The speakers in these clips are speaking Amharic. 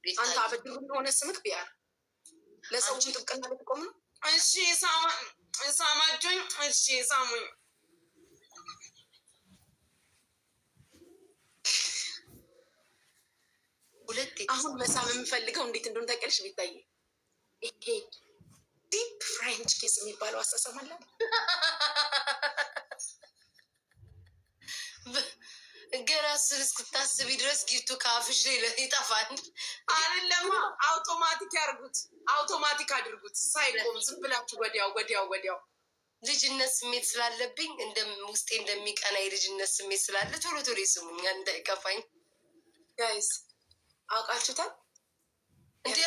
አንተ አበድሩ የሆነ ስምክ ቢያር ለሰዎች ጥብቅና ልትቆም ነው። እሺ ሳማችሁኝ። እሺ ሳሙኝ። አሁን መሳም የምፈልገው እንዴት እንደሆነ ታውቂያለሽ? ቢታይ ይሄ ዲፕ ፍሬንች ኪስ የሚባለው አሳሰብ አለ። ገና እሱን እስክታስቢ ድረስ ጊፍቱ ከአፍሽ ላይ ይጠፋል። አይደለም አውቶማቲክ ያርጉት፣ አውቶማቲክ አድርጉት። ሳይቆም ዝም ብላችሁ ወዲያው ልጅነት ስሜት ስላለብኝ ውስጤ እንደሚቀና የልጅነት ስሜት ስላለ ቶሎ ይስሙኝ እንዳይከፋኝ። ጋይስ አውቃችሁታል እንደ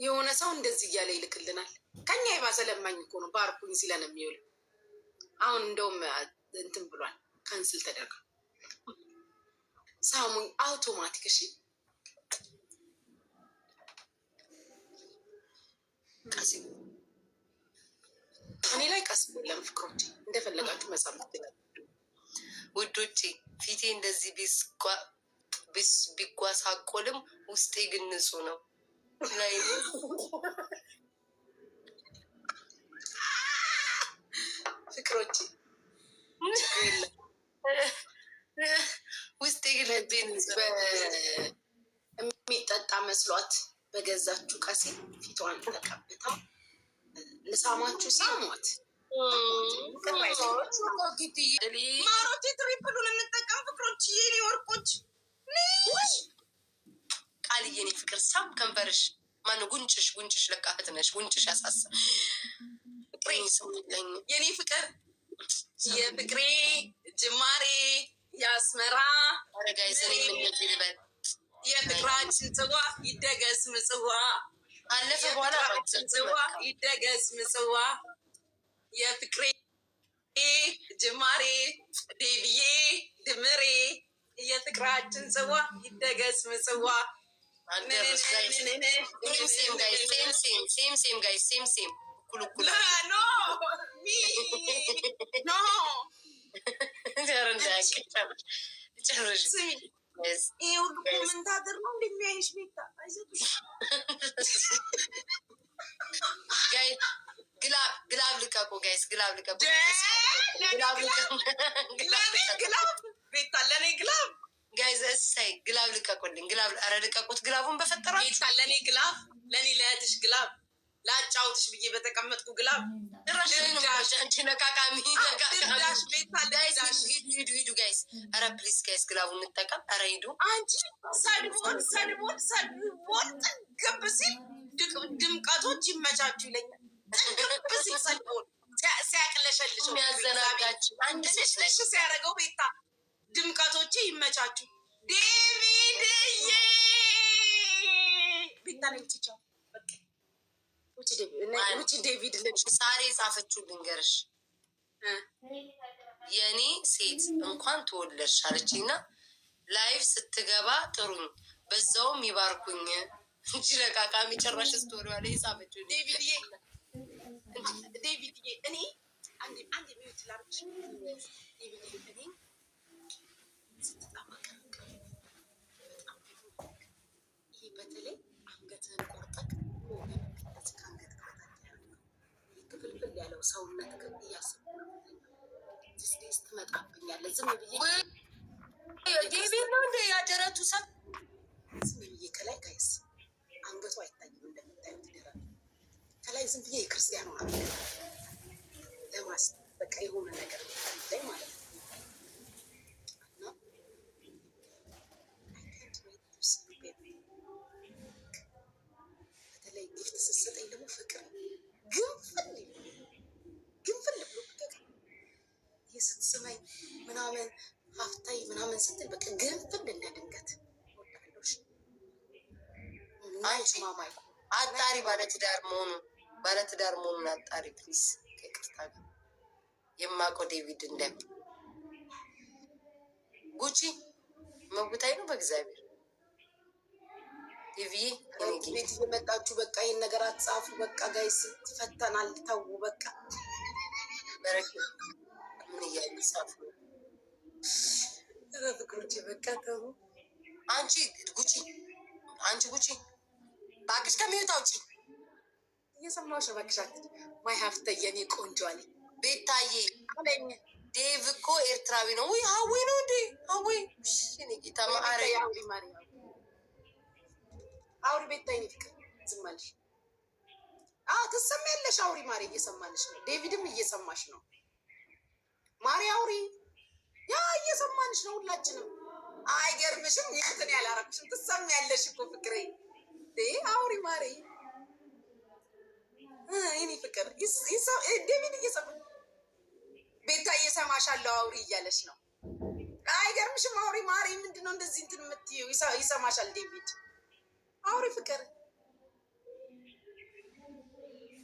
የሆነ ሰው እንደዚህ እያለ ይልክልናል። ከኛ የባሰ ለማኝ እኮ ነው። ባርኩኝ ሲለን የሚውል አሁን እንደውም እንትን ብሏል፣ ካንስል ተደርገ ሳሙኝ አውቶማቲክ። እሺ ቀስ እኔ ላይ ቀስ ብለን ፍቅሮች እንደፈለጋችሁ መጻፍ ትችላላችሁ ውዶቼ። ፊቴ እንደዚህ ቢጓሳቆልም ውስጤ ግን ንጹህ ነው። ላይ ፍቅሮች ውስጤ ግን የሚጠጣ መስሏት በገዛችሁ ቀሴ ፊቷን ተቀብታ ልሳማችሁ ሳሟት። ማሮቴ ትሪፕሉን እንጠቀም ፍቅሮች፣ የኔ ወርቆች። ቃልዬ የኔ ፍቅር ሳም ከንፈርሽ ማነው? ጉንጭሽ ለካ እህት ነሽ። ጉንጭሽ ያሳስብ። የኔ ፍቅር የፍቅሬ ጅማሬ የአስመራ ረጋይሰን የምንልበል የፍቅራችን ጽዋ ይደገስ ምጽዋ አለፈ በኋላ ጽዋ ይደገስ ምጽዋ የፍቅሬ ጅማሬ ዴብዬ ድምሬ የፍቅራችን ጽዋ ይደገስ ምጽዋ። ሴም ጋይስ ኩልኩላ ይሄ ሁሉ ኮመንታተር ነው እንደሚያይሽ ቤታ አይሰጡሽ። ግላብ ልቀቁ ጋይስ፣ ግላብ ልቀቁ። ቤታ ለኔ ግላብ ጋይዝ እሰይ፣ ግላብ ልቀቁልኝ። ግላብ ኧረ ልቀቁት ግላቡን በፈጠራችሁ። ቤታ ለኔ ግላብ፣ ለኔ ለእህትሽ ግላብ፣ ላጫውትሽ ብዬ በተቀመጥኩ ግላብ። አንቺ ነቃቃሚ ሂዱ ጋይስ። ኧረ ፕሊዝ ጋይስ ግላቡን እንጠቀም። ኧረ ሂዱ። አንቺ ሰድቦን ጥግብ ሲል ድምቀቶች ይመቻችሁ ይለኛል። ጥግብ ሲል ሰድቦን ሲያቅለሸልሽ የሚያዘናጋችሁ አንድ ልሽ ሲያደርገው ቤታ ድምቀቶቼ ይመቻችሁ። ዴቪድዬ ቤታ ነው የምትቻው። ውጭ ዴቪድ ሳሬ ጻፈችው ልንገርሽ። የእኔ ሴት እንኳን ትወለድሽ አለችኝ እና ላይቭ ስትገባ ጥሩኝ በዛውም ይባርኩኝ እንጂ ለቃቃሚ ጭራሽ ስቶሪ ላይ ጻፈችው። ዴቪድዬ እኔ አንድ ሚዩት ላርግሽ። ዴቪድዬ እኔ ይህ በተለይ አንገትህን ቆርጠቅ ከአንገት ክፍልፍል ያለው ሰውነት ግን እያስብ ስ ትመጣብኛለህ። ዝም ብዬ ዴቪድ ነው እንደ ያደረቱ ሰብ ዝም ብዬ ከላይ ጋይስ አንገቱ አይታይም እንደምታዩት ደረ ከላይ ዝም ብዬ የክርስቲያኑ ለማስ በቃ የሆነ ነገር ላይ ማለት ነው። በተለይ ጊፍት ስትሰጠኝ ደግሞ ፍቅር ግንፍል ብሎ ይህ ስትስመኝ ምናምን ሀፍታይ ምናምን ስትል በቃ ግንፍል እንደ ድንገት ወዳለሽ ማማይ አጣሪ ባለትዳር መሆኑን አጣሪ ፕሊስ። ከቅርታ ጋር የማውቀው ዴቪድ እንደ ጉቺ መጉታይ ነው በእግዚአብሔር ቲቪ ቤት እየመጣችሁ በቃ ይህን ነገር አትጻፉ። በቃ ጋይስ ትፈተናል። ተዉ በቃ በረክ ምን እያሉ ጻፉ ፍቅሮቼ በቃ ተው። አንቺ ጉቺ እባክሽ ከሚወጣ ውጪ። እየሰማሁሽ ነው። እባክሽ ማይ ሀፍተ የኔ ቆንጆ አለ ቤታዬ አለኝ። ዴቭ እኮ ኤርትራዊ ነው። ውይ ሀዊ ነው እንዴ? ሀዊ እኔ ጌታ ማአረ አውሪ ቤታዬ ፍቅር ዝም አለሽ። ትሰሚያለሽ? አውሪ ማሪ እየሰማልሽ ነው። ዴቪድም እየሰማሽ ነው። ማሪ አውሪ። ያ እየሰማንሽ ነው ሁላችንም። አይገርምሽም? ይህትን ያላረግሽም ትሰሚያለሽ እኮ ፍቅሬ። አውሪ ማሪ ይኔ ፍቅር። ዴቪድ እየሰማ ቤታ እየሰማሻለሁ አውሪ እያለሽ ነው። አይገርምሽም? አውሪ ማሪ። ምንድነው እንደዚህ እንትን የምትይው? ይሰማሻል ዴቪድ። አውሪ ፍቅር።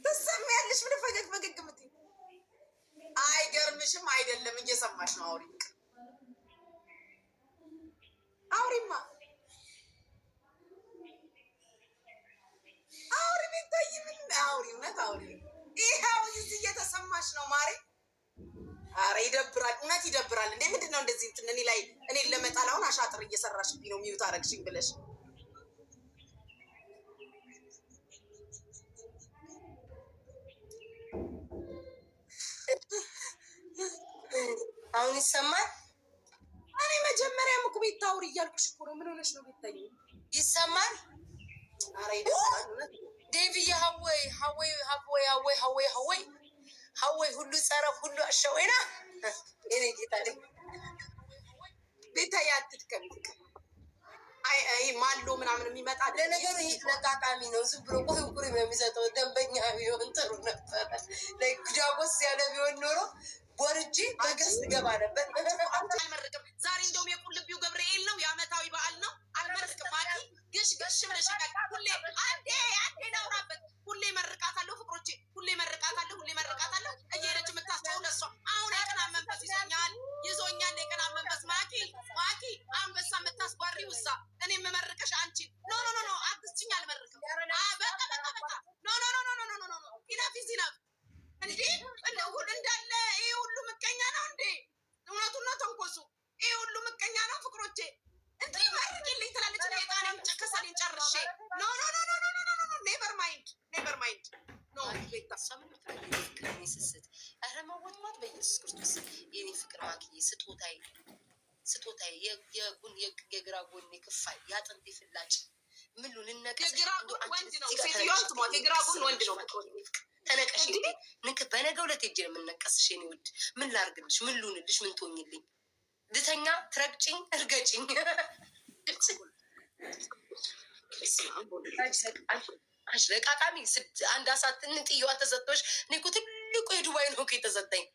ትሰሚያለሽ? ምን ፈገግ ፈገግ የምትይው? አይገርምሽም? አይደለም እየሰማሽ ነው። አውሪ ፍቅር አውሪማ። አውሪ ቤታዬ። ምን አውሪ? እውነት አውሪ። ይኸው እዚህ እየተሰማሽ ነው ማሪ። አረ ይደብራል፣ እውነት ይደብራል። እንዴ ምንድን ነው እንደዚህ እንትን እኔ ላይ እኔን ለመጣል አሁን አሻጥር እየሰራሽብኝ ነው። ሚዩት አረግሽኝ ብለሽ አሁን ይሰማል። እኔ መጀመሪያም እኮ ቤት ታውሪ እያልኩሽ እኮ ነው። ምን ሆነሽ ነው ቤታዬ? ይሰማል። አረ ይደብራል እውነት። ዴቪዬ ሀወይ ሁሉ ጸረፍ ሁሉ አሸወይና እኔ ጌታ ቤታዬ አትድከሚ። አይ ማሎ ምናምን የሚመጣ ለነገሩ ይሄ ለቃቃሚ ነው። ዝም ብሎ ቁሪ የሚሰጠው ደንበኛ ቢሆን ጥሩ ነበረ። ዳጎስ ያለ ቢሆን ኖሮ ቦርጂ በገስ ገባ ነበር። አልመርቅም ዛሬ እንደውም የቁልቢው ገብርኤል ነው፣ የአመታዊ በዓል ነው። አልመርቅም ማኪ ግሽ ብለሽ ሁሌ አንዴ ላውራበት። ሁሌ መርቃታለሁ ፍቅሮቼ፣ ሁሌ መርቃታለሁ እየሄደች የምታስተው ለሷ። አሁን የቅናት መንፈስ ይዞኛል የቅናት መንፈስ። ማኪ አንበሳ የምታስጓሪው እዛ። እኔ የምመርቅሽ አንቺ ኖ አትስችኝ። አልመርቅም በቃ ኖ ኢናፍ ኢዝ እንዴ እንዳለ ይሄ ሁሉ ምቀኛ ነው እንዴ? እውነቱን ነው ተንኮሱ። ይሄ ሁሉ ምቀኛ ነው ፍቅሮቼ። እንዴ መርቅልኝ ትላለች። ጣኔን ከሰሌን ጨርሼ ኖ ኔቨር ማይንድ ኖ ቤታ ስስት ኧረ መወጥማት በኢየሱስ ክርስቶስ የኔ ፍቅር ማክዬ ስጦታዬ የግራ ጎኔ ክፋይ የአጥንቴ ፍላጭ ምን ልነቀስ? የግራ ጎን ወንድ ነው። ሴትዮዋ ትሟት። የግራ ጎን ወንድ ነው። ተነቀሽ ንክ በነገ ሁለት ሄጄ ነው የምነቀስሽ የኔ ውድ። ምን ላርግልሽ? ምን ልሁንልሽ? ምን ትሆኝልኝ? ልተኛ ትረግጭኝ እርገጭኝ። ለቃቃሚ አንድ አሳት ጥየዋ ተሰጥቶሽ። እኔ እኮ ትልቁ የዱባይ ነው የተሰጠኝ።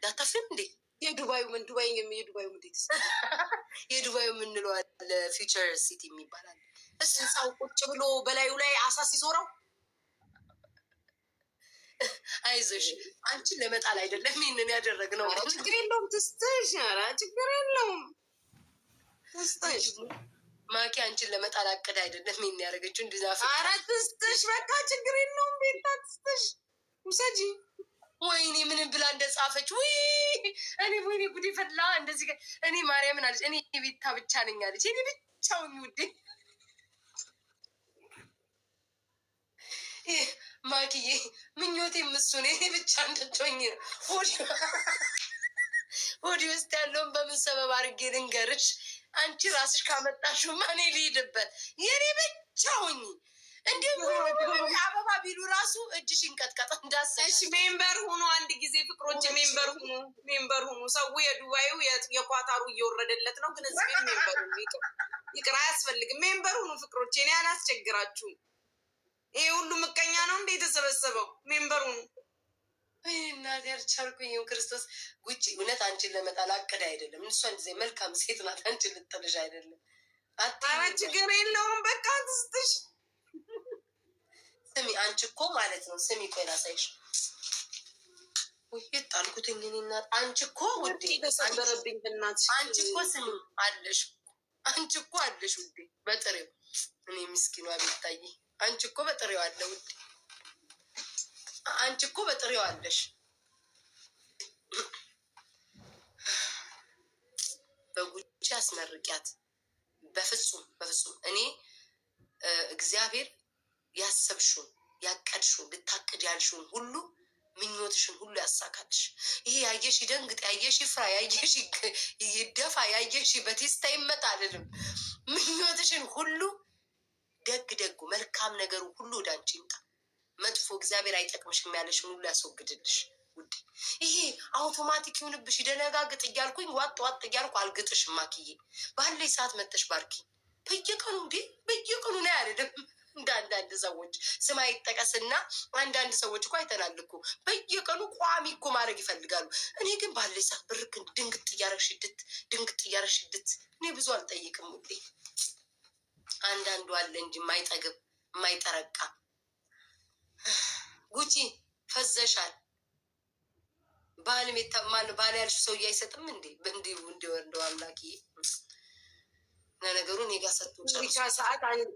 ያታፍም እንዴ? የዱባዩ ምን ዱባይ የዱባዩ እንዴት የዱባዩ የምንለው አለ ፊውቸር ሲቲ የሚባላል። ህንፃው ቁጭ ብሎ በላዩ ላይ አሳ ሲዞረው። አይዞሽ አንቺን ለመጣል አይደለም ይህንን ያደረግነው። ችግር የለውም ትስተሽ። ኧረ ችግር የለውም ትስተሽ። ማኪ አንቺን ለመጣል አቅድ አይደለም ይህን ያደረገችው። እንዲዛፍ ኧረ ትስተሽ በቃ ችግር የለውም። ቤታ ትስተሽ ውሰጂ። ወይኔ ምንም ብላ እንደጻፈች ወይኔ ጉዴ ፈላ። እንደዚህ እኔ ማርያምን አለች። እኔ ቤታ ብቻ ነኝ አለች። እኔ ብቻውኝ ውዴ ማኪዬ ምኞቴ ምሱን እኔ ብቻ እንድትሆኝ ነው። ሆዲ ውስጥ ያለውን በምን ሰበብ አድርጌ ልንገርሽ? አንቺ ራስሽ ካመጣሽው ማኔ ልሂድበት። የኔ ብቻ ሆኝ እንዲሁም አበባ ቢሉ ራሱ እጅሽ ይንቀጥቀጥ እንዳሰሽ። ሜምበር ሁኑ አንድ ጊዜ ፍቅሮች፣ ሜምበር ሁኑ። ሰው የዱባዩ የኳታሩ እየወረደለት ነው፣ ግን እዚህ ሜምበር ሁኑ። ይቅር አያስፈልግም። ሜምበር ሁኑ ፍቅሮች። እኔ አላስቸግራችሁም። ይሄ ሁሉ ምቀኛ ነው እንዴ የተሰበሰበው? ሜምበሩ ነው። እናቴ ያልቻልኩኝም ክርስቶስ ውጭ። እውነት አንቺን ለመጣል አቅድ አይደለም። እሷ ጊዜ መልካም ሴት ናት። አንቺን ልጥልሽ አይደለም። ኧረ ችግር የለውም በቃ ትስትሽ። ስሚ አንቺ እኮ ማለት ነው። ስሚ ቆይ ላሳይሽ። ውይይት ጣልኩትኝ እኔ እናት። አንቺ እኮ ውዴ ተሰበረብኝ በእናትሽ። አንቺ እኮ ስሚ አለሽ። አንቺ እኮ አለሽ ውዴ በጥሬው። እኔ ምስኪኗ ቤታዬ አንቺ እኮ በጥሬው አለ ውዴ። አንቺ እኮ በጥሬው አለሽ። በጉቺ አስመርቂያት። በፍጹም በፍጹም እኔ እግዚአብሔር ያሰብሽውን ያቀድሽውን ልታቅድ ያልሽውን ሁሉ ምኞትሽን ሁሉ ያሳካልሽ። ይሄ ያየሽ ይደንግጥ፣ ያየሽ ይፍራ፣ ያየሽ ይደፋ፣ ያየሽ በቴስታ ይመጣ አይደለም። ምኞትሽን ሁሉ ደግ ደጉ መልካም ነገሩ ሁሉ ወደ አንቺ ይምጣ። መጥፎ እግዚአብሔር አይጠቅምሽም ያለሽን ሁሉ ያስወግድልሽ ውዴ። ይሄ አውቶማቲክ ይሁንብሽ ይደነጋግጥ እያልኩኝ ዋጥ ዋጥ እያልኩ አልግጥሽም። ማክዬ ባለኝ ሰዓት መጠሽ ባርኪ። በየቀኑ እንዴ በየቀኑ ነው ያለደም እንደ አንዳንድ ሰዎች ስም አይጠቀስና አንዳንድ ሰዎች እኮ አይተናል እኮ በየቀኑ ቋሚ እኮ ማድረግ ይፈልጋሉ። እኔ ግን ባለኝ ሰዓት ብርክ ድንግጥ እያረግሽ ድት ድንግጥ እያረግሽ ድት። እኔ ብዙ አልጠይቅም ውዴ። አንዳንዱ አለ እንጂ የማይጠግብ የማይጠረቃ። ጉቺ ፈዘሻል። ባልም ባል ያልሽ ሰውዬ አይሰጥም እንዴ? እንዲወርደው አምላኪ ነገሩ እኔ ጋር ሰጥቶ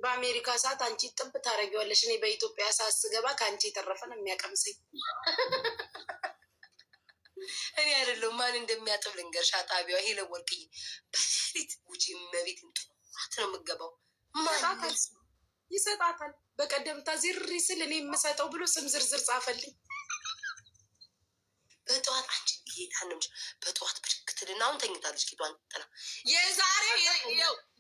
በአሜሪካ ሰዓት አንቺ ጥብ ታደርጊዋለሽ። እኔ በኢትዮጵያ ሰዓት ስገባ ከአንቺ የተረፈ ነው የሚያቀምሰኝ። እኔ አይደለሁም ማን እንደሚያጥብ ልንገርሽ። አጣቢዋ ይሄ ለወርቅዬ በሌሊት ጉቺ መቤትን ጠዋት ነው የምገባው። ይሰጣታል። በቀደምታ ዝሪ ስል እኔ የምሰጠው ብሎ ስም ዝርዝር ጻፈልኝ። በጠዋት አንቺ ጌታንም በጠዋት ብድክትልና አሁን ተኝታለች። ጌቷን ጥላ የዛሬ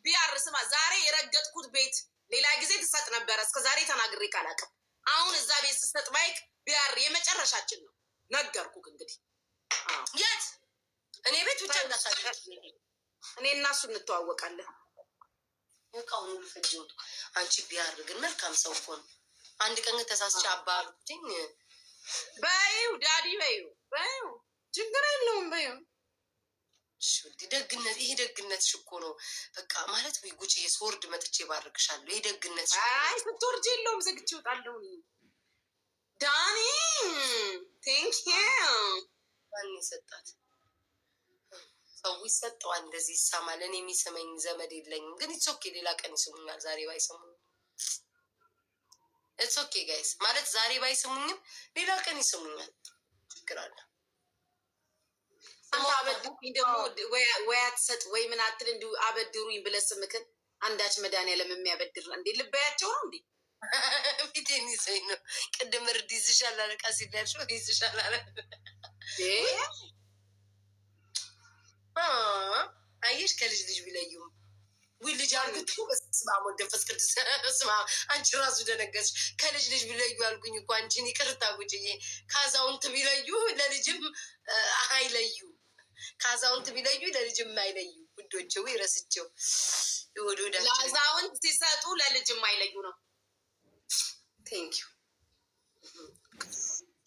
ቢያር ስማ፣ ዛሬ የረገጥኩት ቤት ሌላ ጊዜ ትሰጥ ነበረ። እስከ ዛሬ ተናግሬ ካላቅም አሁን እዛ ቤት ስሰጥ ማይክ ቢያር የመጨረሻችን ነው ነገርኩህ። እንግዲህ የት እኔ ቤት ብቻ እንዳሳ እኔ እና እሱ እንተዋወቃለን። እቃውን ልፈጅ ወጡ። አንቺ ቢያር ግን መልካም ሰው እኮ ነው። አንድ ቀን ተሳስቼ አባልኩትኝ በይው ዳዲ በይው ችግር የለውም በይው። ደግነት ይሄ ደግነትሽ እኮ ነው። በቃ ማለት ወይ ጉቺ የስወርድ መጥቼ ባርክሻለሁ። ይሄ ደግነት አይ ስትወርጅ የለውም ዘግቼ እወጣለሁ። ዳኒ ቴንክ ዩ ማን የሰጣት ሰው ይሰጠዋል። እንደዚህ ይሰማል። እኔ የሚሰመኝ ዘመድ የለኝም። ግን ኢትስ ኦኬ ሌላ ቀን ይስሙኛል። ዛሬ ባይሰሙኝ ኢትስ ኦኬ ጋይስ። ማለት ዛሬ ባይሰሙኝም ሌላ ቀን ይስሙኛል። ችግር አለ። አንተ አበድሩኝ ደግሞ ወይ አትሰጥ ወይ ምን አትል እንዲሁ አበድሩኝ ብለህ ስምክን አንዳች መድኃኒዓለም የሚያበድር እንዴ ልባያቸው ነው እንዴ? ፊቴን ይዘኝ ነው። ቅድም እርድ ይዝሻል አለ ቃሲል ያልሽው ይዝሻል አለ። አየሽ ከልጅ ልጅ ቢለዩም ወይ ልጅ አርግቱ በስመ አብ ወወልድ ወመንፈስ ቅዱስ። በስመ አብ አንቺ ራሱ ደነገጥሽ። ከልጅ ልጅ ቢለዩ አልኩኝ እኮ አንቺን ይቅርታ ጉጭዬ። ከአዛውንት ቢለዩ ለልጅም አይለዩ፣ ከአዛውንት ቢለዩ ለልጅም አይለዩ። ውዶች ወይ ረስቸው ወዶዳቸው ለአዛውንት ሲሰጡ ለልጅም አይለዩ ነው። ቴንክ ዩ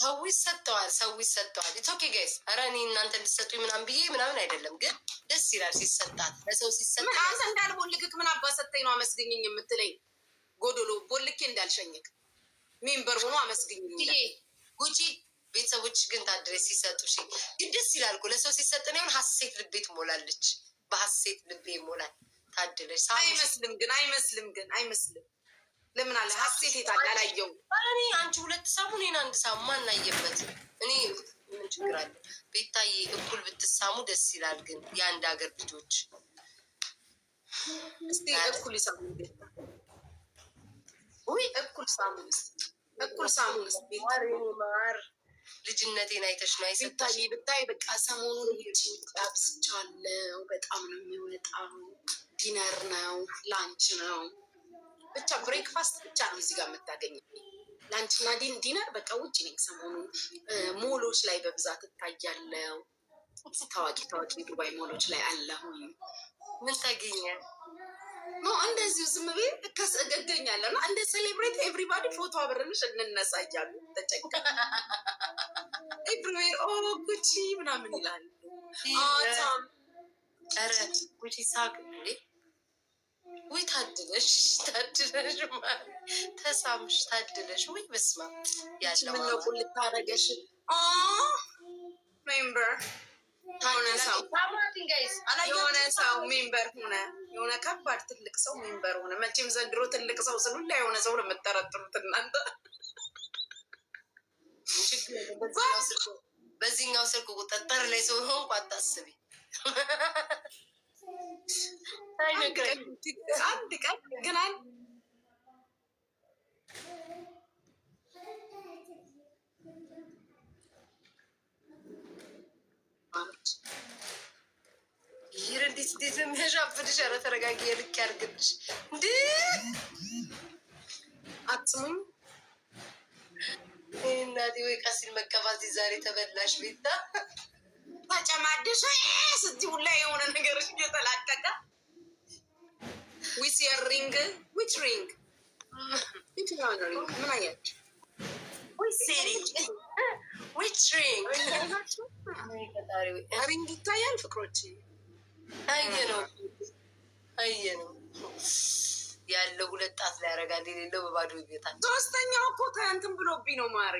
ሰው ይሰጠዋል፣ ሰው ይሰጠዋል። ኢትስ ኦኬ ጋይስ። ኧረ እኔ እናንተ እንድትሰጡኝ ምናምን ብዬ ምናምን አይደለም፣ ግን ደስ ይላል ሲሰጣት ለሰው ሲሰጥ። አንተ እንዳልቦልክክ ምን አባ ሰጠኝ ነው አመስግኝኝ የምትለኝ? ጎዶሎ ቦልኬ እንዳልሸኝክ ሜምበር ሆኖ አመስግኝኝ ይላል ጉቺ። ቤተሰቦች ግን ታድረስ ሲሰጡሽ ግን ደስ ይላል እኮ። ለሰው ሲሰጥ ነው ሀሴት ልቤ ትሞላለች፣ በሀሴት ልቤ ይሞላል። ታድለሽ አይመስልም ግን አይመስልም። ለምን አለ ሀሴት የታለ አላየውም። እኔ አንቺ ሁለት ሳሙ እኔን አንድ ሳሙ ማናየበት። እኔ ምን ችግር አለ? ቤታዬ እኩል ብትሳሙ ደስ ይላል። ግን የአንድ ሀገር ልጆች እስቲ እኩል ይሳሙ። ወይ እኩል ሳሙ ማር ልጅነቴን አይተሽ ነው አይሰጣሽ? ብታይ በቃ ሰሞኑን ውጭ አብስቻለሁ። በጣም ነው የሚወጣው። ዲነር ነው ላንች ነው ብቻ ብሬክፋስት ብቻ ነው እዚህ ጋር የምታገኝ። ላንችና ዲነር በቃ ውጭ ነኝ ሰሞኑን። ሞሎች ላይ በብዛት እታያለው። ታዋቂ ዱባይ ሞሎች ላይ አለሁኝ። ምን ታገኘ ነው እንደዚሁ ዝም ብዬ እገኛለሁ እና እንደ ሴሌብሬት ኤቭሪባዲ ፎቶ አብረንሽ እንነሳ እያሉ ተጨቀ ኤቭሪዌር ጉቺ ምናምን ይላሉ። ኧረ ጉቺ ሳቅ እንዴ! ወይ ታድለሽ ተሳምሽ ታድለሽ። ወይ በስማ ያለው ምነው ቁልት አደረገሽ? ሜምበር የሆነ ሰው ሜምበር ሆነ፣ የሆነ ከባድ ትልቅ ሰው ሜምበር ሆነ። መቼም ዘንድሮ ትልቅ ሰው ስሉላ የሆነ ሰው ነው የምጠረጥሩት እናንተ። በዚህኛው ስልክ ቁጥጥር ላይ ሰው ሆንኩ አታስቢ። አንድ ቀን ግን ይሄ እንዴት ነው የሚያሻፍልሽ? ኧረ ተረጋጊ፣ የልክ ያድርግልሽ። እንዴ አትሙኝ እናቴ ወይ ቀሲል መቀባት ዛሬ ተበላሽ። ቤታ ተጨማደሽ ስትይ ሁላ የሆነ ነገሮች እየተላቀቀ ዊስ የሪንግ ዊች ሪንግ ምን አያችሁ? ሪንግ ይታያል ፍቅሮች። አየ ነው ያለው ሁለት ጣት ላይ ያደርጋል፣ የሌለው በባዶ ይቤታል። ሶስተኛው እኮ እንትን ብሎብኝ ነው ማሪ።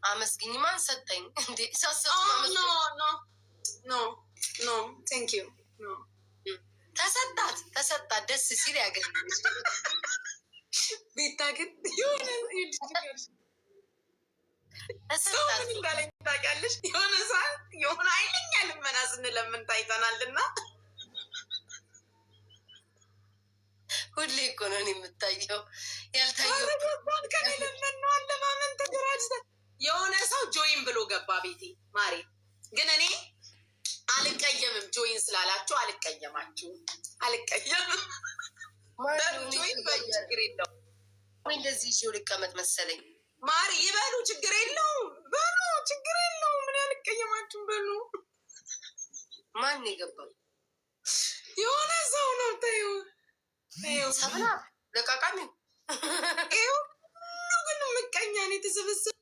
አመስግኝ። ማን ሰጠኝ እንዴ? ሳሰጡ ኖ ቴንክ ዩ ተሰጣት ደስ ሲል ያገኝ ቤታ ግን የሆነ ሰው ምን እንዳለኝ ታውቂያለሽ? የሆነ ሰዓት የሆነ አይለኛ ልመና ስንለምን ታይተናልና ሁሌ እኮ ነው የምታየው። ያልታየው ከኔ ለመነዋል ለማመን ተደራጅተ የሆነ ሰው ጆይን ብሎ ገባ ቤቴ ማሪ። ግን እኔ አልቀየምም፣ ጆይን ስላላችሁ አልቀየማችሁም። አልቀየምም ጆይን በሉ ችግር የለው ወይ እንደዚህ ይዤው ልቀመጥ መሰለኝ። ማሪ ይበሉ ችግር የለውም፣ በሉ ችግር የለውም። ምን አልቀየማችሁም በሉ። ማን የገባው? የሆነ ሰው ነው ታዩ ሰብና ለቃቃሚ ሁሉ ግን ምቀኛ ነው የተሰበሰበው።